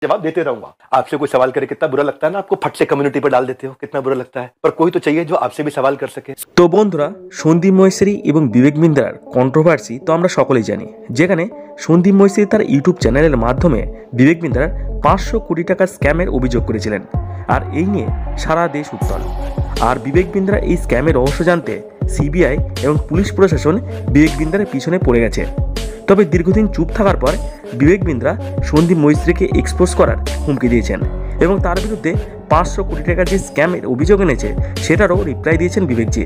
जवाब देते रहूंगा। आपसे कोई सवाल करे कितना बुरा लगता है ना, आपको फट से कम्युनिटी पर डाल देते हो, कितना बुरा लगता है। पर कोई तो चाहिए जो आपसे भी सवाल कर सके। তো বন্ধুরা, সন্দীপ মহেশ্বরী এবং বিবেক বিন্দ্রার কন্ট্রোভার্সি তো আমরা সকলেই জানি, যেখানে সন্দীপ মহেশ্বরী তার ইউটিউব চ্যানেলের মাধ্যমে বিবেক বিন্দ্রার 500 কোটি টাকা স্ক্যামের অভিযোগ করেছিলেন। আর এই নিয়ে সারা দেশ উত্তাল। আর বিবেক বিন্দ্রা এই স্ক্যামের রহস্য জানতে সিবিআই এবং পুলিশ প্রশাসন বিবেক বিন্দ্রার পিছনে পড়ে গেছে। তবে দীর্ঘদিন চুপ থাকার পর বিবেক বিন্দ্রা সন্দীপ মহেশ্বরীকে এক্সপোজ করার হুমকি দিয়েছেন এবং তার বিরুদ্ধে 500 কোটি টাকার যে স্ক্যামের অভিযোগ এনেছে সেটারও রিপ্লাই দিয়েছেন বিবেকজি।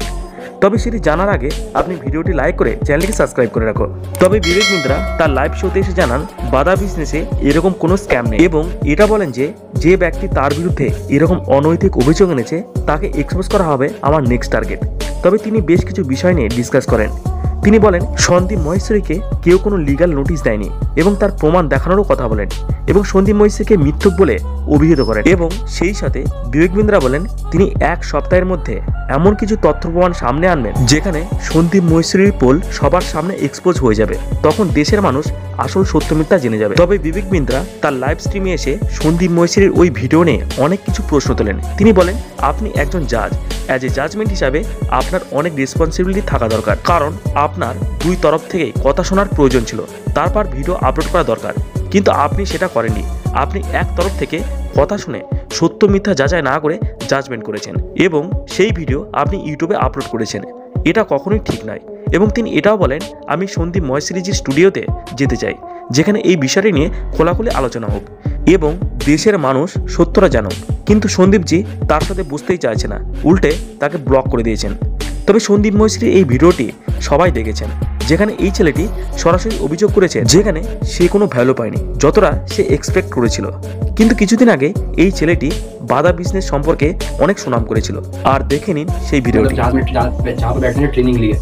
তবে সেটি জানার আগে আপনি ভিডিওটি লাইক করে চ্যানেলটিকে সাবস্ক্রাইব করে রাখো। তবে বিবেক বিন্দ্রা তার লাইভ শোতে এসে জানান বাদা বিজনেসে এরকম কোনো স্ক্যাম নেই এবং এটা বলেন যে ব্যক্তি তার বিরুদ্ধে এরকম অনৈতিক অভিযোগ এনেছে তাকে এক্সপোজ করা হবে আমার নেক্সট টার্গেট। তবে তিনি বেশ কিছু বিষয় নিয়ে ডিসকাস করেন। তিনি বলেন সন্দীপ মহেশ্বরীকে কেউ কোনো লিগ্যাল নোটিশ দেয়নি এবং তার প্রমাণ দেখানোরও কথা বলেন এবং সন্দীপ মহেশ্বরীকে মিথ্যুক বলে অভিহিত করেন এবং সেই সাথে বিবেক বিন্দ্রা বলেন তিনি 1 সপ্তাহের মধ্যে এমন কিছু তথ্য প্রমাণ সামনে আনবেন যেখানে সন্দীপ মহেশ্বরীর পোল সবার সামনে এক্সপোজ হয়ে যাবে, তখন দেশের মানুষ আসল সত্য মিথ্যা জেনে যাবে। তবে বিবেক বিন্দ্রা তার লাইভ স্ট্রিমে এসে সন্দীপ মহেশ্বরীর ওই ভিডিও নিয়ে অনেক কিছু প্রশ্ন তোলেন। তিনি বলেন আপনি একজন জাজ, অ্যাজ এ জাজমেন্ট হিসাবে আপনার অনেক রেসপন্সিবিলিটি থাকা দরকার, কারণ আপনার দুই তরফ থেকেই কথা শোনার প্রয়োজন ছিল, তারপর ভিডিও আপলোড করা দরকার, কিন্তু আপনি সেটা করেননি। আপনি এক তরফ থেকে কথা শুনে সত্য মিথ্যা যাচাই না করে জাজমেন্ট করেছেন এবং সেই ভিডিও আপনি ইউটিউবে আপলোড করেছেন। এটা কখনোই ঠিক নয়। এবং তিনি এটাও বলেন আমি সন্দীপ মহেশ্বরীজির স্টুডিওতে যেতে চাই যেখানে এই বিষয়টি নিয়ে খোলাখুলি আলোচনা হোক এবং দেশের মানুষ সত্যটা জানুক, কিন্তু সন্দীপজি তার সাথে বুঝতেই চাইছে না, উল্টে তাকে ব্লক করে দিয়েছেন। তবে সন্দীপ মহেশ্বরীর এই ভিডিওটি সবাই দেখেছেন যেখানে এই ছেলেটি সরাসরি অভিযোগ করেছে যেখানে সে কোনো ভ্যালু পায়নি যতটা সে এক্সপেক্ট করেছিল। কিন্তু কিছুদিন আগে এই ছেলেটি বাদা বিজনেস সম্পর্কে অনেক সুনাম করেছিল। আর দেখে নিন সেই ভিডিওটি। ट्रेनिंग ली है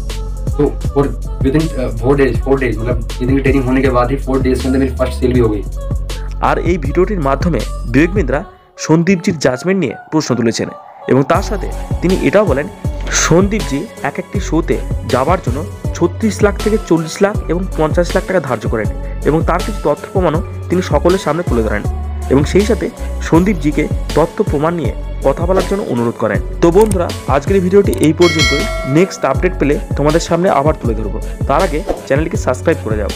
तो और विदिन 4 डेज मतलब जितनी ट्रेनिंग होने के बाद ही 4 डेज के अंदर मेरी फर्स्ट सेल भी हो गई। আর এই ভিডিওটির মাধ্যমে বিবেক বিন্দ্রা সন্দীপজির জাজমেন্ট নিয়ে প্রশ্ন তুলেছেন এবং তার সাথে তিনি এটাও বলেন সন্দীপজি একটি শোতে যাওয়ার জন্য 36 লাখ থেকে 40 লাখ এবং 50 লাখ টাকা ধার্য করেন এবং তার কিছু তথ্য প্রমাণও তিনি সকলের সামনে তুলে ধরেন এবং সেই সাথে সন্দীপজিকে তথ্য প্রমাণ নিয়ে কথা বলার জন্য অনুরোধ করেন। তো বন্ধুরা, আজকের ভিডিওটি এই পর্যন্তই। নেক্সট আপডেট পেলে তোমাদের সামনে আবার তুলে ধরবো। তার আগে চ্যানেলটিকে সাবস্ক্রাইব করে যাও।